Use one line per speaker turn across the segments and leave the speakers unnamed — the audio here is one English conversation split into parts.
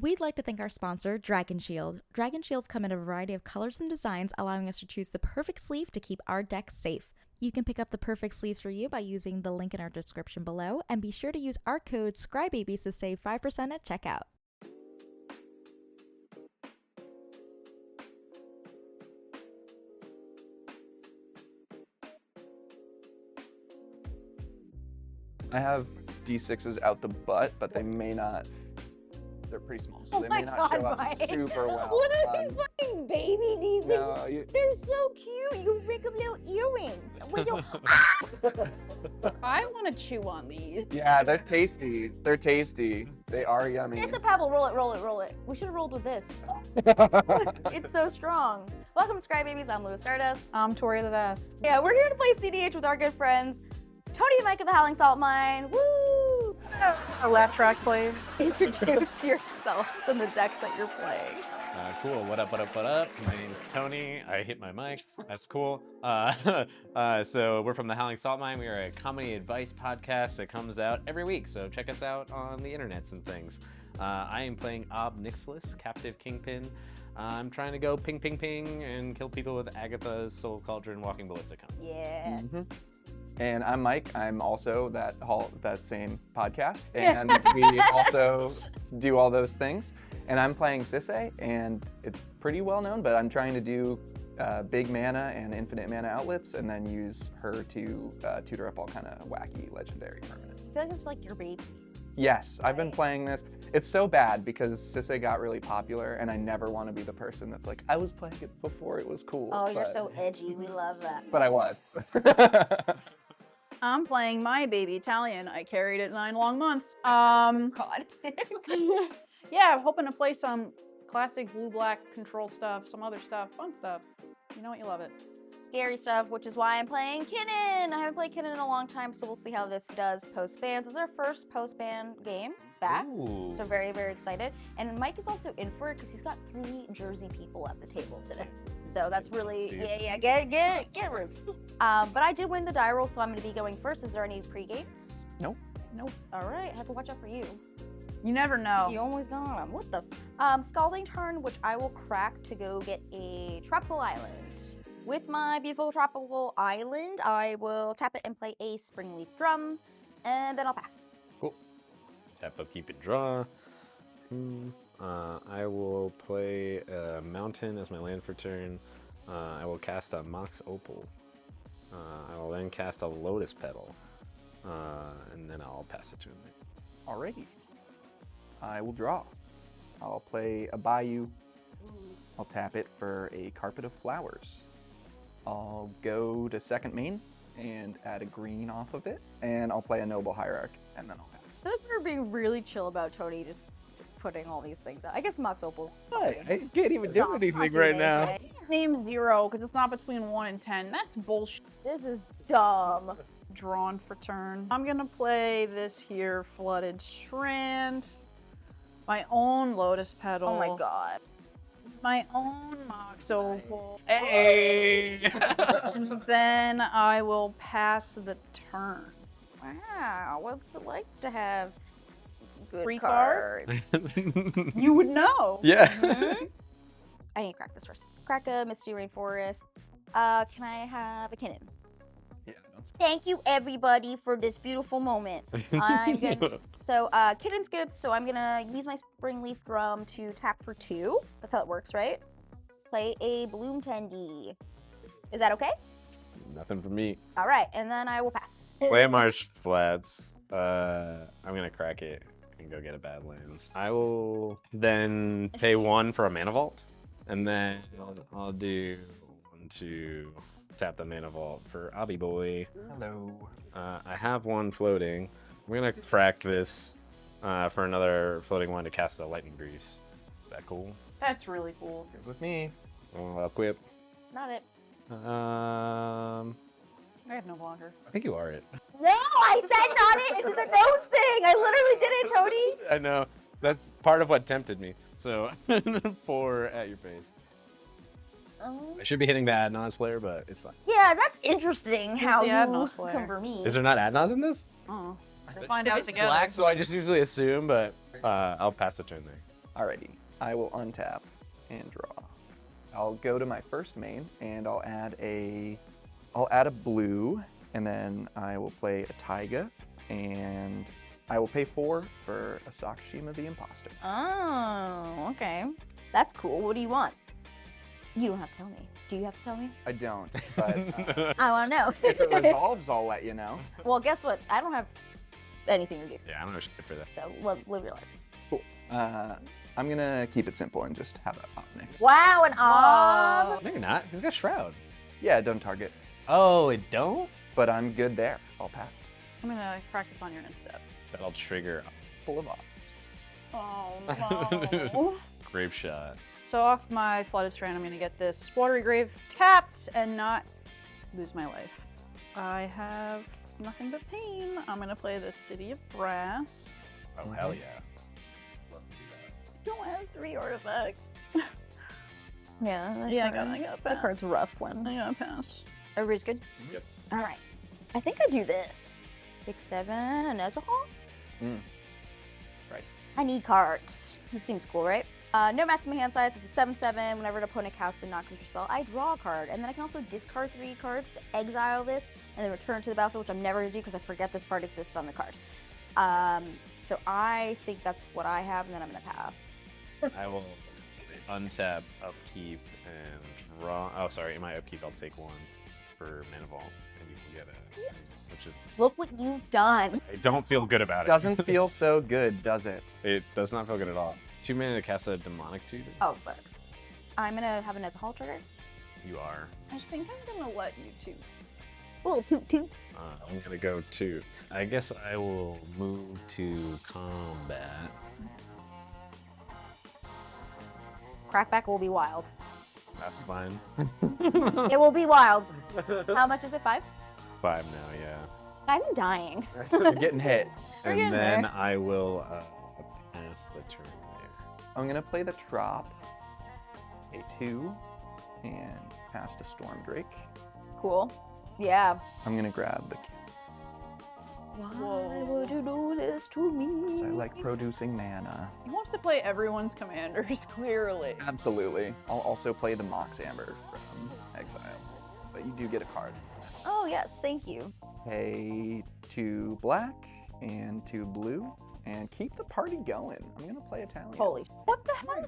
We'd like to thank our sponsor, Dragon Shield. Dragon Shields come in a variety of colors and designs, allowing us to choose the perfect sleeve to keep our decks safe. You can pick up the perfect sleeve for you by using the link in our description below, and be sure to use our code SCRYBABIES to save 5% at checkout.
I have D6s out the butt, but they may not. They're pretty small, so they may not show up super well.
What are these fucking baby D6s?
No,
They're so cute. You can make them little earrings. Wait, no.
I want to chew on these.
Yeah, they're tasty. They're tasty. They are yummy.
It's a pebble. Roll it, roll it, roll it. We should have rolled with this. It's so strong. Welcome to Crybabies. I'm Louis Stardust.
I'm Tori the Vast.
Yeah, we're here to play cEDH with our good friends Tony and Mike of the Howling Salt Mine. Woo!
Our lap track plays.
Introduce yourselves and the decks that you're playing.
Cool. What up, what up, what up? My name is Tony. I hit my mic. That's cool. So we're from the Howling Salt Mine. We are a comedy advice podcast that comes out every week. So check us out on the internets and things. I am playing Nixilis, Captive Kingpin. I'm trying to go ping, ping, ping and kill people with Agatha's Soul Cauldron Walking Ballistic.
Yeah.
Mm-hmm. And I'm Mike. I'm also that same podcast, and we also do all those things. And I'm playing Sisay, and it's pretty well known, but I'm trying to do big mana and infinite mana outlets, and then use her to tutor up all kind of wacky legendary permanents.
I feel like it's like your baby.
Yes, I've been playing this. It's so bad because Sisay got really popular, and I never want to be the person that's like, I was playing it before it was cool.
Oh, you're so edgy. We love that.
But I was.
I'm playing my baby Talion. I carried it 9 long months.
God.
Yeah, I'm hoping to play some classic blue-black control stuff, some other stuff, fun stuff. You know what? You love it.
Scary stuff, which is why I'm playing Kinnan. I haven't played Kinnan in a long time, so we'll see how this does post-bans. This is our first post-ban game back,
Ooh.
so very, very excited. And Mike is also in for it because he's got 3 Jersey people at the table today. So that's really, yeah, get room. But I did win the die roll, so I'm going to be going first. Is there any pre-games?
Nope.
Nope.
All right, I have to watch out for you.
You never know.
You always got them. What the? Scalding turn, which I will crack to go get a tropical island. With my beautiful tropical island, I will tap it and play a springleaf drum, and then I'll pass.
Cool. Tap up, keep it, draw. I will play a mountain as my land for turn. I will cast a Mox Opal. I will then cast a Lotus Petal. And then I'll pass it to him.
Alrighty. I will draw. I'll play a Bayou. I'll tap it for a Carpet of Flowers. I'll go to second main and add a green off of it, and I'll play a Noble Hierarch, and then I'll pass.
I think we're being really chill about Tony just putting all these things out. I guess Mox Opal's.
I can't even do anything right now.
Name 0 because it's not between 1 and 10. That's bullshit.
This is dumb.
Drawn for turn. I'm gonna play this here Flooded Strand. My own Lotus Petal.
Oh my god.
My own Mox Opal.
Hey!
And then I will pass the turn.
Wow, what's it like to have good
Free
cards?
You would know.
Yeah.
Mhm. I need to crack this first. Crack a Misty Rainforest. Can I have a Kinnan?
Yeah.
Thank you, everybody, for this beautiful moment. I'm gonna. So, Kinnan's good, so I'm gonna use my Springleaf Drum to tap for 2. That's how it works, right? Play a Bloom Tendy. Is that okay?
Nothing for me.
All right, and then I will pass.
Play a Marsh Flats. I'm gonna crack it and go get a Badlands. I will then pay 1 for a Mana Vault, and then I'll do 1 to tap the Mana Vault for Obby Boy.
Hello.
I have 1 floating. I'm gonna crack this for another floating 1 to cast a Lightning Grease. Is that cool?
That's really cool.
Good with me.
I'll equip.
Not it.
I have no blocker.
I think you are it.
No, I said not it. It's the nose thing. I literally did it, Tony.
I know. That's part of what tempted me. So 4 at your face.
Oh.
I should be hitting the Adnos player, but it's fine.
Yeah, that's interesting how
the
you
Adnos player?
come for me.
Is there not Adnos in this?
Oh, we'll find out
It's
together.
black, so I just usually assume, but I'll pass the turn there.
Alrighty, I will untap and draw. I'll go to my first main and I'll add a blue, and then I will play a Taiga, and I will pay 4 for a Sakashima the Imposter.
Oh, okay. That's cool. What do you want? You don't have to tell me. Do you have to tell me?
I don't, but
I want to know.
if it resolves, I'll let you know.
Well, guess what? I don't have anything to do.
Yeah, I don't know shit for that.
So live your life.
Cool. I'm gonna keep it simple and just have it Omnic.
Wow, an
Wow.
No, you're not. You've got Shroud.
Yeah, don't target,
Oh, it don't?
but I'm good there. I'll pass.
I'm gonna practice on your next step.
That'll trigger
Full of ops.
Oh no.
Grave Shot.
So off my Flooded Strand, I'm gonna get this Watery Grave tapped and not lose my life. I have nothing but pain. I'm gonna play the City of Brass.
Oh, hell yeah. Love to do
I don't have 3 artifacts.
Yeah,
Yeah, I got
that
pass.
card's a rough one.
I gotta pass.
Everybody's good?
Yep.
All right. I think I do this. 6, 7, and Nezahal?
Right.
I need cards. This seems cool, right? No maximum hand size. It's a 7/7. Whenever an opponent casts a non-creature spell, I draw a card, and then I can also discard 3 cards to exile this, and then return it to the battlefield, which I'm never gonna do because I forget this card exists on the card. So I think that's what I have, and then I'm gonna pass.
that. I will untap, upkeep, and draw. Oh, sorry. In my upkeep, I'll take 1 for Mana Vault, and you can get it. Which is,
Look what you've done.
I don't feel good about it.
Doesn't feel so good, does it?
It does not feel good at all. 2 mana to cast a Demonic Tutor.
Oh, but I'm gonna have a Nezahal trigger.
You are.
I think I'm gonna let you two.
A little toot.
I'm gonna go 2. I guess I will move to combat.
Crackback will be wild.
That's fine.
It will be wild. How much is it? 5?
5 now, yeah.
Guys, I'm dying.
You're getting hit.
And
getting
then
there.
I will pass the turn there.
I'm gonna play the Trop, a 2, and pass to Storm Drake.
Cool. Yeah.
I'm gonna grab the
Why would you do this to me?
I like producing mana.
He wants to play everyone's commanders, clearly.
Absolutely. I'll also play the Mox Amber from Exile, but you do get a card.
Oh, yes. Thank you.
Pay 2 black and 2 blue, and keep the party going. I'm gonna play Italian.
Holy. What the hell?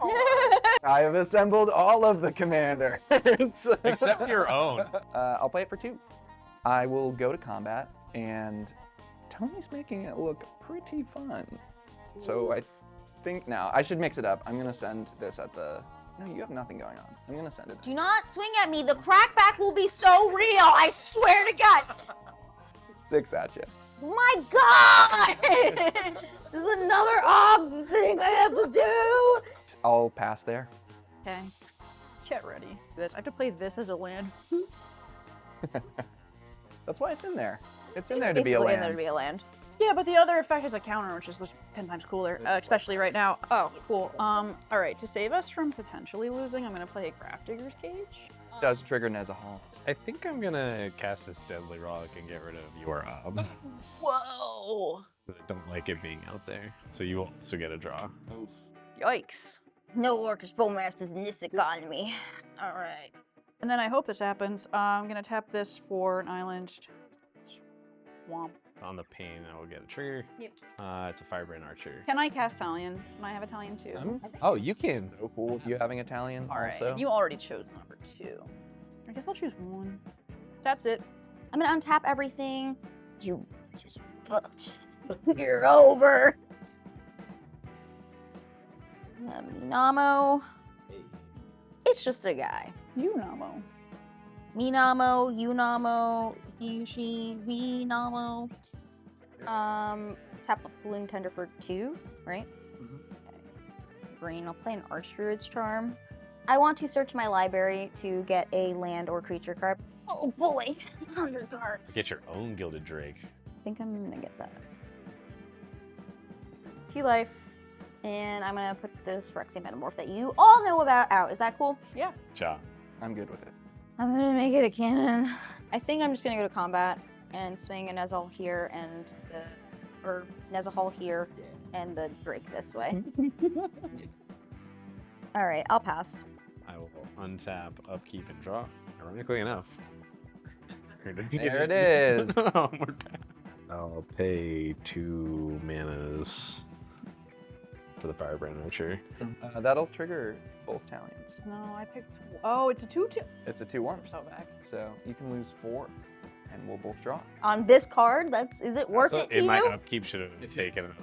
I have assembled all of the commanders.
Except your own.
I'll play it for 2. I will go to combat, and Tony's making it look pretty fun. So I think now I should mix it up. I'm gonna send this at the. No, you have nothing going on. I'm gonna send it.
Do not swing at me. The crackback will be so real. I swear to God.
6 at you.
My God. This is another odd thing I have to do.
I'll pass there.
Okay. Get ready. This. I have to play this as a land.
That's why it's in there. It's in there to be a
Basically
land.
in there to be a land.
Yeah, but the other effect is a counter, which is 10 times cooler, especially right now. Oh, cool. All right, to save us from potentially losing, I'm gonna play a Grafdigger's Cage.
Does trigger Nezahal.
I think I'm gonna cast this Deadly Rock and get rid of your
Whoa!
'cause I don't like it being out there. So you will also get a draw.
Yikes.
No Orcish Bowmaster's Nisik on me. All right.
And then I hope this happens. I'm gonna tap this for an island. Swamp.
On the pain, I will get a trigger.
Yep.
It's a Firebrand Archer.
Can I cast Talion? Can I have Italian too?
Oh, you can.
So cool with you having Italian
All right.
also.
You already chose number 2. I guess I'll choose 1. That's it.
I'm gonna untap everything. You just booked. You're over. Minamo. It's just a guy.
You, Namo.
Minamo, Unamo, Yushi, we Namo. Tap a Balloon Tender for 2, right? Okay. Green, I'll play an Archdruid's Charm. I want to search my library to get a land or creature card. Oh boy, 100 cards.
Get your own Gilded Drake.
I think I'm gonna get that. 2 life, and I'm gonna put this Phyrexian Metamorph that you all know about out. Is that cool?
Yeah.
Ja.
I'm good with it.
I'm gonna make it a cannon. I think I'm just gonna go to combat and swing a Nezahal here and Nezahal here and the Drake this way. All right, I'll pass.
I will untap, upkeep, and draw. Ironically enough.
There it is.
I'll pay 2 manas for the Firebrand Archer.
That'll trigger both Talions.
No, I picked. Oh, it's a 2/2.
It's a 2/1.
So back.
So you can lose 4, and we'll both draw.
On this card, is it worth
So
it to
my
you?
upkeep should have taken.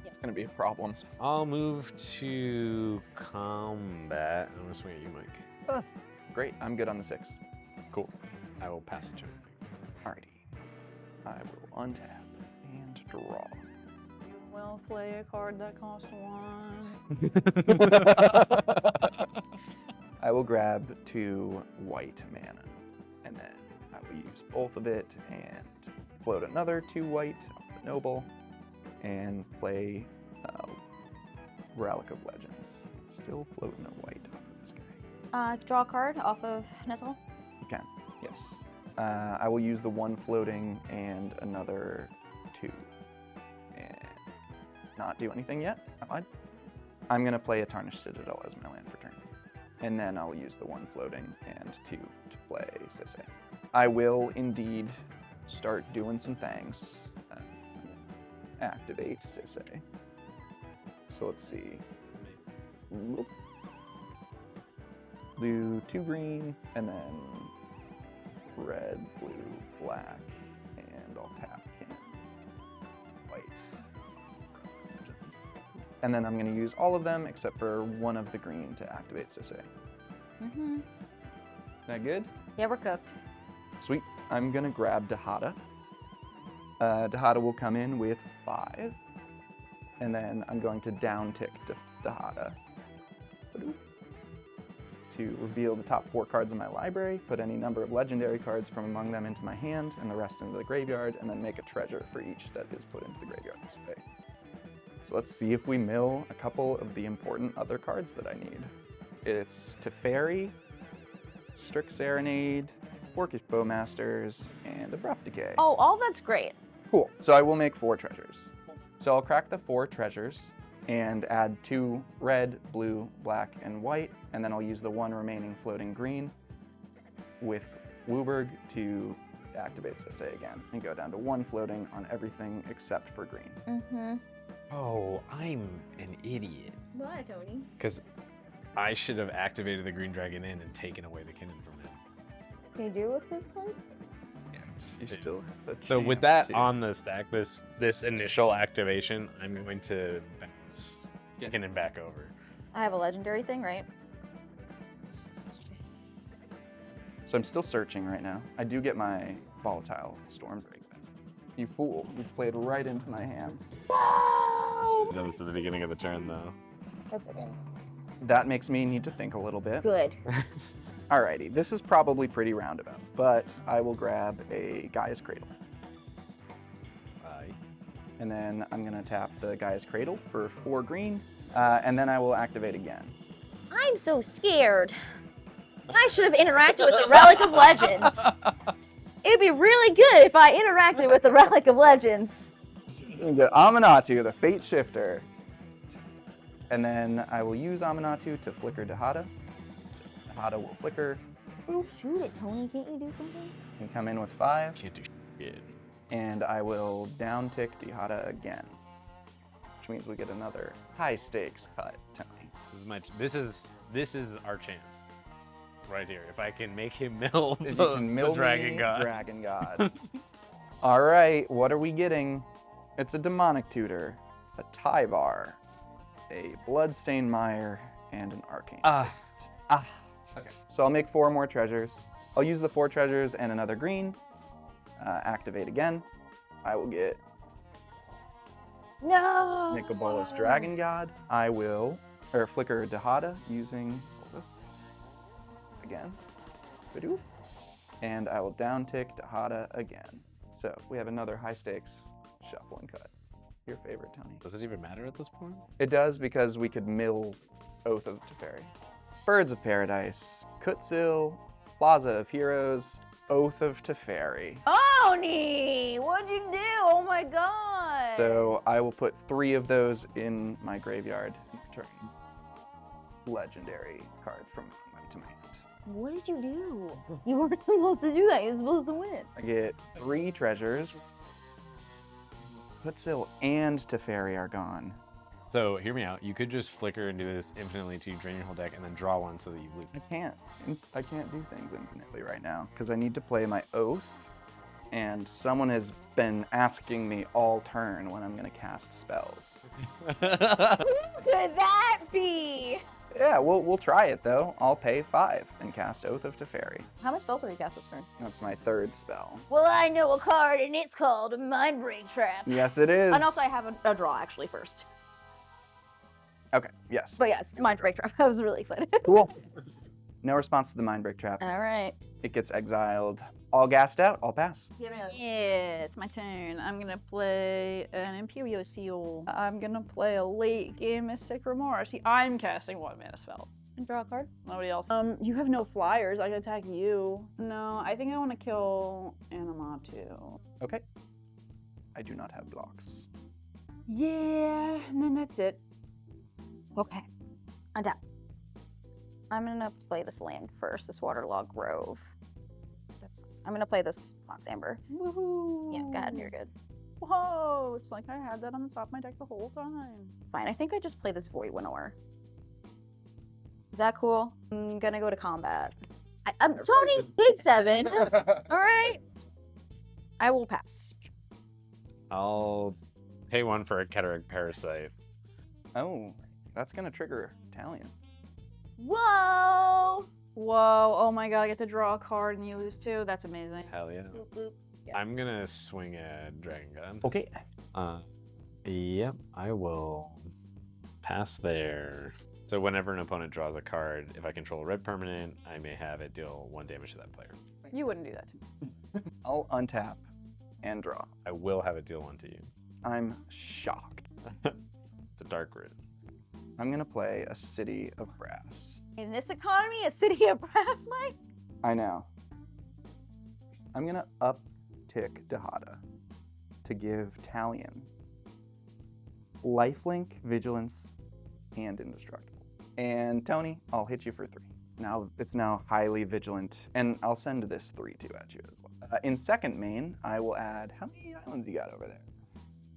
It's gonna be a problem.
I'll move to combat. I'm gonna swing at you, Mike.
Great, I'm good on the 6.
Cool. I will pass it to him.
Alrighty. I will untap and draw.
You will play a card that costs 1.
I will grab 2 white mana, and then I will use both of it and float another 2 white off the Noble, and play Relic of Legends. Still floating a white off of this guy.
Draw a card off of Nestle.
You can, yes. I will use the 1 floating and another 2, and not do anything yet. I lied. I'm gonna play a Tarnished Citadel as my land for turn. And then I'll use the 1 floating and 2 to play Sisay. I will indeed start doing some things. Activate Sisay. So let's see. Whoop. Do 2 green, and then red, blue, black, and I'll tap Kinnan. White. And then I'm going to use all of them except for 1 of the green to activate Sisay.
Mm-hmm.
That good?
Yeah, we're cooked.
Sweet. I'm going to grab Dahada. Dahada will come in with 5. And then I'm going to down tick Dahada to reveal the top 4 cards in my library, put any number of legendary cards from among them into my hand, and the rest into the graveyard, and then make a treasure for each that is put into the graveyard this way. So let's see if we mill a couple of the important other cards that I need. It's Teferi, Strict Serenade, Orcish Bowmasters, and Abrupt Decay.
Oh, all that's great.
Cool. So I will make 4 treasures. So I'll crack the 4 treasures and add 2 red, blue, black, and white, and then I'll use the 1 remaining floating green with Wooburg to activate Sisay again and go down to 1 floating on everything except for green.
Mm-hmm.
Oh, I'm an idiot.
Why, Tony?
Because I should have activated the Green Dragon in and taken away the Kinnan from him.
Can you do it with his cards?
You still have a
So with
chance
that
to-
on the stack, this initial activation, I'm going to bounce Kinnan back over.
I have a legendary thing, right?
So I'm still searching right now. I do get my Volatile Stormbreak. You fool, you've played right into my hands.
That was at the beginning of the turn, though.
That's okay.
That makes me need to think a little bit.
Good.
Alrighty, this is probably pretty roundabout, but I will grab a Gaia's Cradle.
Aye.
And then I'm gonna tap the Gaia's Cradle for 4 green, and then I will activate again.
I'm so scared. I should have interacted with the Relic of Legends. It'd be really good if I interacted with the Relic of Legends.
The Amanatu, the Fate Shifter. And then I will use Amanatu to flicker Dahada. Dahada will flicker. Boop.
Shoot it, Tony. Can't you do something?
And come in with 5.
Can't do shit.
And I will down tick Dahada again. Which means we get another high stakes cut, Tony.
This is our chance. Right here. If I can make him mill
If
the,
you can mill
the Dragon
me,
God.
Dragon God. All right, what are we getting? It's a Demonic Tutor, a Tyvar, a Bloodstained Mire, and an Arcane. Okay. So I'll make 4 more treasures. I'll use the 4 treasures and another green. Activate again. I will get
No.
Nicobola's Dragon God. I will, flicker Dahada using this again. Badoo. And I will down tick Dahada again. So we have another high stakes shuffle and cut. Your favorite, Tony.
Does it even matter at this point?
It does because we could mill Oath of Teferi. Birds of Paradise, Kutsil, Plaza of Heroes, Oath of Teferi.
Tony, what'd you do? Oh my god.
So I will put 3 of those in my graveyard. Turn. legendary card from to my hand.
What did you do? You weren't supposed to do that. You were supposed to win.
I get 3 treasures. Putzil and Teferi are gone.
So hear me out. You could just flicker and do this infinitely to drain your whole deck and then draw one so that you lose.
I can't do things infinitely right now because I need to play my oath, and someone has been asking me all turn when I'm gonna cast spells.
Who could that be?
Yeah, we'll try it though. I'll pay 5 and cast Oath of Teferi.
How many spells have you cast this turn?
That's my 3rd spell.
Well, I know a card, and it's called a Mind Break Trap.
Yes, it is.
And also, I have a draw actually first.
Okay, yes.
But yes, Mind Break Trap. I was really excited.
Cool. No response to the Mind Break Trap.
All right.
It gets exiled. All gassed out, I'll pass.
Yeah, it's my turn. I'm gonna play an Imperial Seal. I'm gonna play a late game Mystic Remorse. See, I'm casting 1 mana spell.
And draw a card.
Nobody else. You have no flyers. I can attack you. No, I think I want to kill Animatu.
Okay. I do not have blocks.
Yeah, and then that's it.
Okay. Untap. I'm gonna play this land first, this Waterlog Grove. That's fine. I'm gonna play this Fox Amber.
Woohoo!
Yeah, go ahead, you're good.
Whoa, it's like I had that on the top of my deck the whole time.
Fine, I think I just play this Void Winnower. Is that cool? I'm gonna go to combat. I'm Tony, big 7. All right. I will pass.
I'll pay 1 for a Cataract Parasite.
Oh, that's gonna trigger Talion.
Whoa!
Whoa, oh my god, I get to draw a card and you lose 2. That's amazing.
Hell yeah.
Boop, boop. Yeah.
I'm gonna swing a Dragon Gun.
Okay.
Yep, I will pass there. So whenever an opponent draws a card, if I control a red permanent, I may have it deal 1 damage to that player.
You wouldn't do that to me.
I'll untap and draw.
I will have it deal 1 to you.
I'm shocked.
It's a dark root.
I'm gonna play a City of Brass.
In this economy, a city of brass, Mike?
I know. I'm gonna uptick Dahada to give Talion lifelink, vigilance, and indestructible. And Tony, I'll hit you for 3. Now it's now highly vigilant, and I'll send this 3/2 at you as well. In second main, I will add, how many islands you got over there?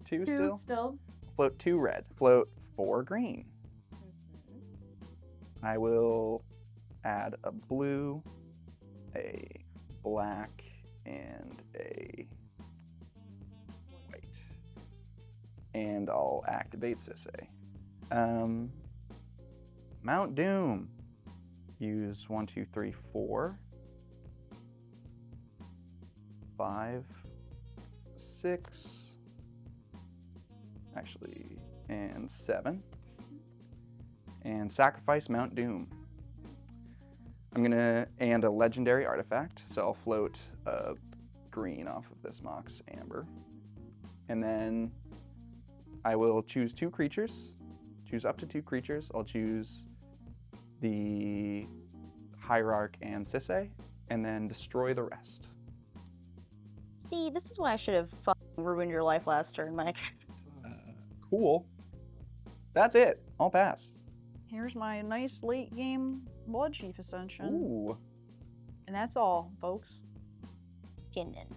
2 still? Float 2 red. Float 4 green. I will add a blue, a black, and a white. And I'll activate Sisay. Mount Doom. Use 1, 2, 3, 4, 5, 6, actually, and 7. And sacrifice Mount Doom. I'm gonna, and a legendary artifact, so I'll float a green off of this Mox Amber. And then I will choose 2 creatures, choose up to 2 creatures. I'll choose the Hierarch and Sisay, and then destroy the rest.
See, this is why I should have fucking ruined your life last turn, Mike.
Cool. That's it. I'll pass.
Here's my nice late game Blood Chief Ascension.
Ooh.
And that's all, folks.
Kinnan.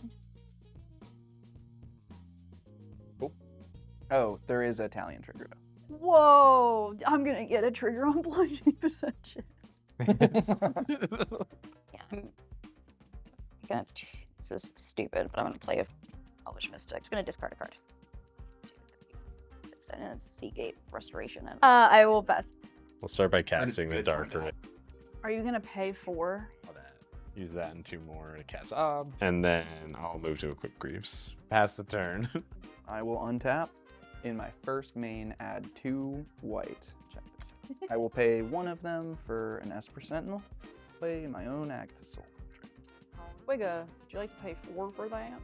Oh, there is a Talion trigger though.
Whoa! I'm gonna get a trigger on Blood Chief Ascension.
Yeah, I'm gonna. This is stupid, but I'm gonna play a Elvish Mystic. It's gonna discard a card. 2, 3, 6, and it's Seagate Restoration. And I will pass.
We'll start by casting the dark root.
Are you gonna pay 4?
Use that and 2 more to cast Ob. And then I'll move to Equip Greaves. Pass the turn.
I will untap. In my first main, add 2 white. Check this out. I will pay 1 of them for an Esper Sentinel. Play my own Act of Soul.
Wigga, would you like to pay 4 for that?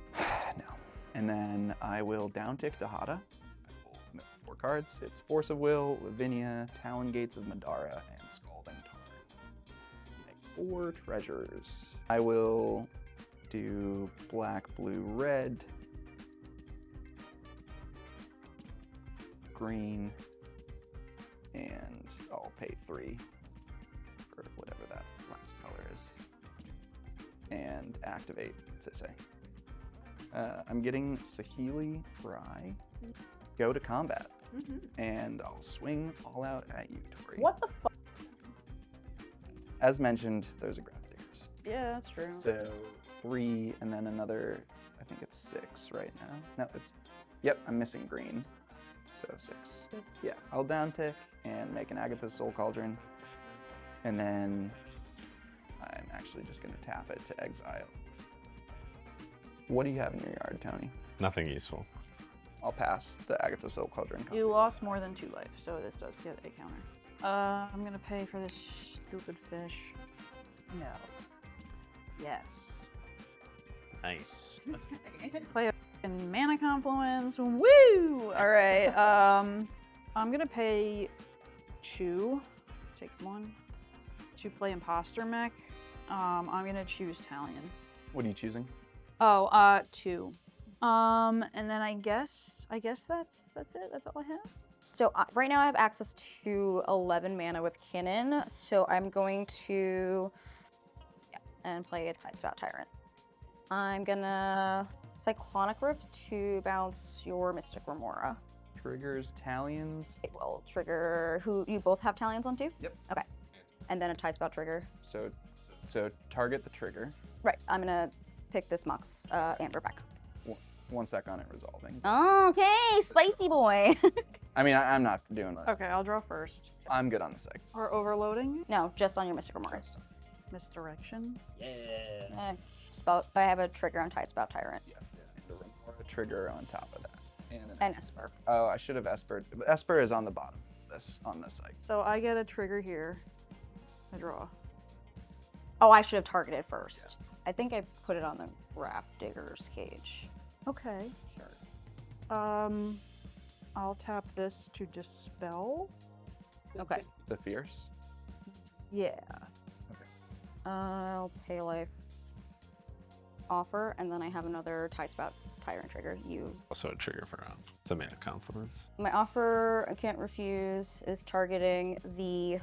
No. And then I will downtick Dahada. I will 4 cards. It's Force of Will, Lavinia, Talon Gates of Madara, and Scalding Tarn. Make 4 treasures. I will do black, blue, red, green, and I'll pay 3 last color is, and activate Sisay. I'm getting Saheeli Fry. Go to combat, and I'll swing all out at you, Tori.
What the fuck?
As mentioned, those are Grafdiggers.
Yeah, that's true.
So 3, and then another, I think it's 6 right now. No, yep, I'm missing green. So 6. Yeah, I'll down tick and make an Agatha's Soul Cauldron. And then I'm actually just gonna tap it to exile. What do you have in your yard, Tony?
Nothing useful.
I'll pass the Agatha's Soul Cauldron.
You lost more than 2 life, so this does get a counter. I'm gonna pay for this stupid fish. No. Yes.
Nice.
Play a f***ing mana confluence. Woo! All right. I'm gonna pay 2. Take 1 to play Imposter Mech. I'm gonna choose Talion.
What are you choosing?
Oh, 2. And then I guess that's it. That's all I have.
So right now I have access to 11 mana with Kinnan, so I'm going to and play a Tidespout Tyrant. I'm gonna Cyclonic Rift to bounce your Mystic Remora.
Triggers Talions.
It will trigger who you both have Talions on too?
Yep.
Okay. And then a Tidespout trigger.
So target the trigger.
Right. I'm gonna pick this Mox Amber back.
1 sec on it resolving.
Okay, spicy boy.
I mean, I'm not doing that.
Okay, I'll draw first.
I'm good on the sec.
Or overloading.
No, just on your Mystic Remora.
Misdirection.
Yeah.
I have a trigger on Tidespout Tyrant.
Yes, yeah. The Remora trigger on top of that.
And Esper.
Oh, I should have Espered. Esper is on the bottom of this, on this site.
So I get a trigger here. I draw.
Oh, I should have targeted first. I think I put it on the Grafdigger's cage.
Okay.
Sure.
I'll tap this to dispel.
Okay.
The Fierce.
Yeah.
I'll pay life. Offer, and then I have another Tidespout Tyrant trigger. Use.
Also a trigger for it's a mana confluence.
My offer, I can't refuse, is targeting the,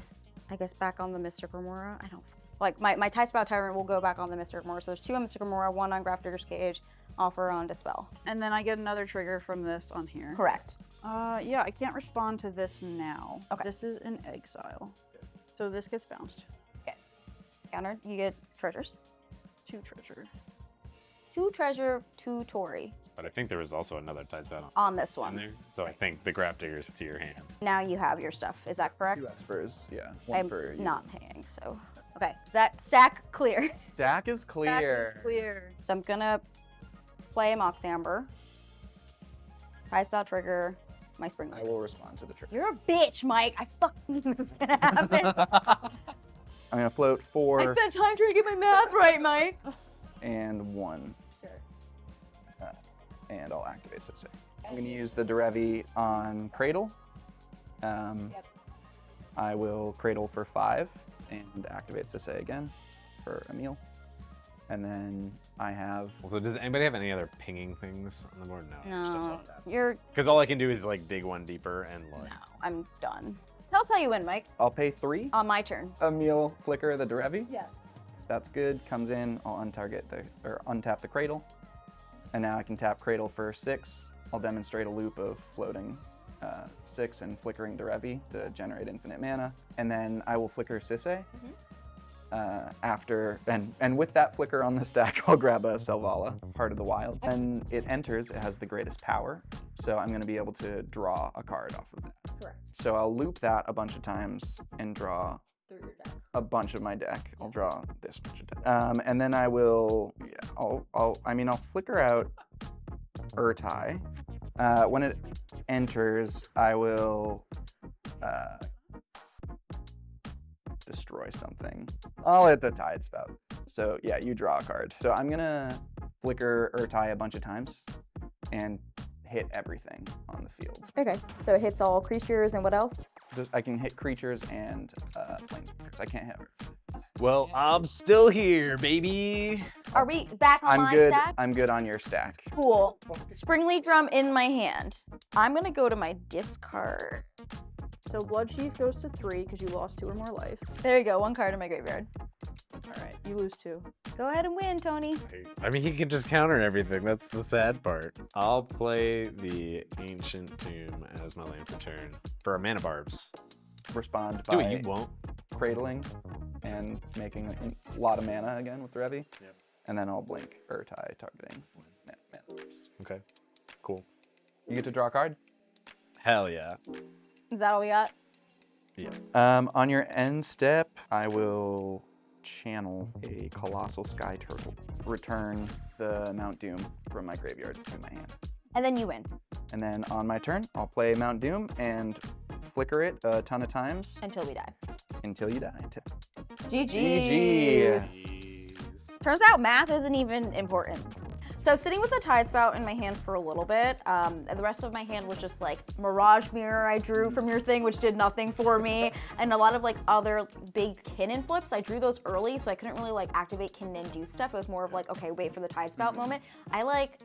I guess, back on the Mystic Remora. I don't, like, my Tidespout Tyrant will go back on the Mystic Remora. So there's 2 on Mystic Remora, 1 on Grafdigger's Cage, offer on Dispel.
And then I get another trigger from this on here.
Correct.
Yeah, I can't respond to this now.
Okay.
This is an exile. So this gets bounced.
Okay. Countered, you get treasures.
2 treasure.
2 treasure, 2 Tori
But I think there was also another Tidespout
on this
on
one.
there. So I think the Grafdigger's to your hand.
Now you have your stuff. Is that correct?
2 Espers, yeah. 1
I'm
for you.
not paying, so. Okay, stack clear.
Stack is clear.
That is clear.
So I'm gonna play Mox Amber. Tidespout trigger, my Spring
I
Leaf.
will respond to the trigger.
You're a bitch, Mike. I fucking knew this was gonna happen.
I'm gonna float 4
I spent time trying to get my math right, Mike.
and 1.
Sure.
And I'll activate Sisay. I'm gonna use the Derevi on Cradle.
Yep.
I will Cradle for 5 and activate Sisay again for a meal. And then I have
So does anybody have any other pinging things on the board? No.
No, you're.
Because all I can do is like dig 1 deeper and like.
No, I'm done. Tell us how you win, Mike.
I'll pay 3.
On my turn.
A meal flicker the Derevi.
Yeah.
That's good. Comes in. I'll untap the Cradle, and now I can tap Cradle for 6. I'll demonstrate a loop of floating 6 and flickering Derevi to generate infinite mana, and then I will flicker Sisay. After and with that flicker on the stack, I'll grab a Selvala, Heart of the Wild, and it enters. It has the greatest power, so I'm going to be able to draw a card off of that.
Correct.
So I'll loop that a bunch of times and draw
Through your deck.
a bunch of my deck. I'll draw this much of deck. And then I will, I'll flicker out Urtai. When it enters, I will destroy something. I'll hit the Tidespout. So yeah, you draw a card. So I'm gonna flicker Urtai a bunch of times and hit everything on the field.
Okay, so it hits all creatures and what else?
I can hit creatures and planeswalkers. I can't hit her.
Well, I'm still here, baby.
Are we back on
I'm
my
good.
stack?
I'm good on your stack.
Cool. Springleaf Drum in my hand. I'm gonna go to my discard
So Blood Chief goes to 3 because you lost 2 or more life.
There you go, 1 card in my graveyard.
All right, you lose 2.
Go ahead and win, Tony.
I mean, he can just counter everything. That's the sad part. I'll play the Ancient Tomb as my land for turn for our mana barbs.
Respond
Do
by
it, you won't.
cradling and making a lot of mana again with Revi.
Yep.
And then I'll blink Urtai targeting mana boost.
Okay, cool.
You get to draw a card.
Hell yeah.
Is that all we got?
On your end step, I will channel a Colossal Sky Turtle. Return the Mount Doom from my graveyard to my hand.
And then you win.
And then on my turn, I'll play Mount Doom and flicker it a ton of times
Until we die.
until you die.
GG. Turns out math isn't even important. So sitting with the Tide Spout in my hand for a little bit, and the rest of my hand was just like Mirage Mirror I drew from your thing, which did nothing for me, and a lot of like other big Kinnan flips. I drew those early, so I couldn't really like activate Kinnan and do stuff. It was more of like, okay, wait for the Tide Spout moment. I like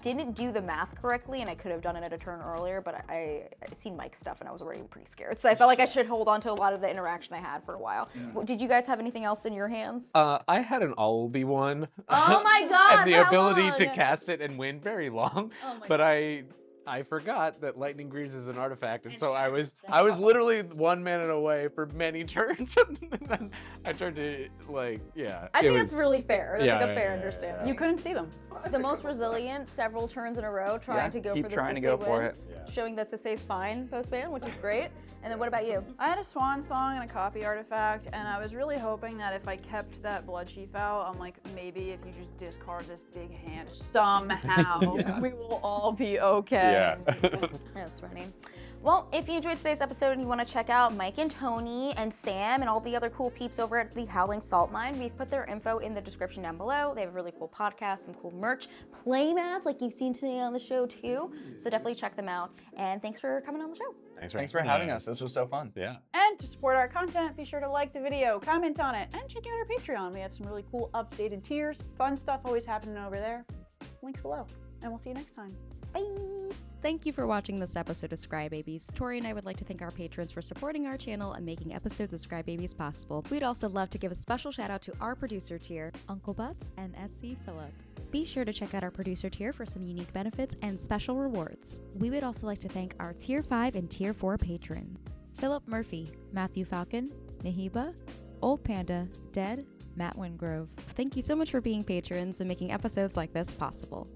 didn't do the math correctly, and I could have done it at a turn earlier, but I seen Mike's stuff and I was already pretty scared. So I felt like I should hold on to a lot of the interaction I had for a while. Did you guys have anything else in your hands?
I had an All-Be one.
Oh my god!
And the
how
ability to
long?
cast it and win very long.
Oh my
But
God.
I forgot that Lightning Greaves is an artifact, and so I was literally 1 mana away for many turns, and then I turned to like
I think that's really fair. That's like a fair
yeah.
understanding.
You couldn't see them.
The most resilient several turns in a row, trying to go
keep
for the
trying to
Sisay
go
win,
for it.
showing that Sisay's fine post-ban, which is great. And then what about you?
I had a Swan Song and a copy artifact, and I was really hoping that if I kept that Blood Chief out, I'm like, maybe if you just discard this big hand, somehow we will all be okay.
That's funny. Well, if you enjoyed today's episode and you want to check out Mike and Tony and Sam and all the other cool peeps over at the Howling Salt Mine, we've put their info in the description down below. They have a really cool podcast, some cool merch, playmats like you've seen today on the show too. So definitely check them out. And thanks for coming on the show.
Thanks for having us. This was so fun.
Yeah.
And to support our content, be sure to like the video, comment on it, and check out our Patreon. We have some really cool updated tiers, fun stuff always happening over there. Links below. And we'll see you next time.
Bye.
Thank you for watching this episode of Scry Babies. Tori and I would like to thank our patrons for supporting our channel and making episodes of Scry Babies possible. We'd also love to give a special shout out to our producer tier, Uncle Butts and SC Phillip. Be sure to check out our producer tier for some unique benefits and special rewards. We would also like to thank our Tier 5 and Tier 4 patron, Philip Murphy, Matthew Falcon, Nahiba, Old Panda, Dead, Matt Wingrove. Thank you so much for being patrons and making episodes like this possible.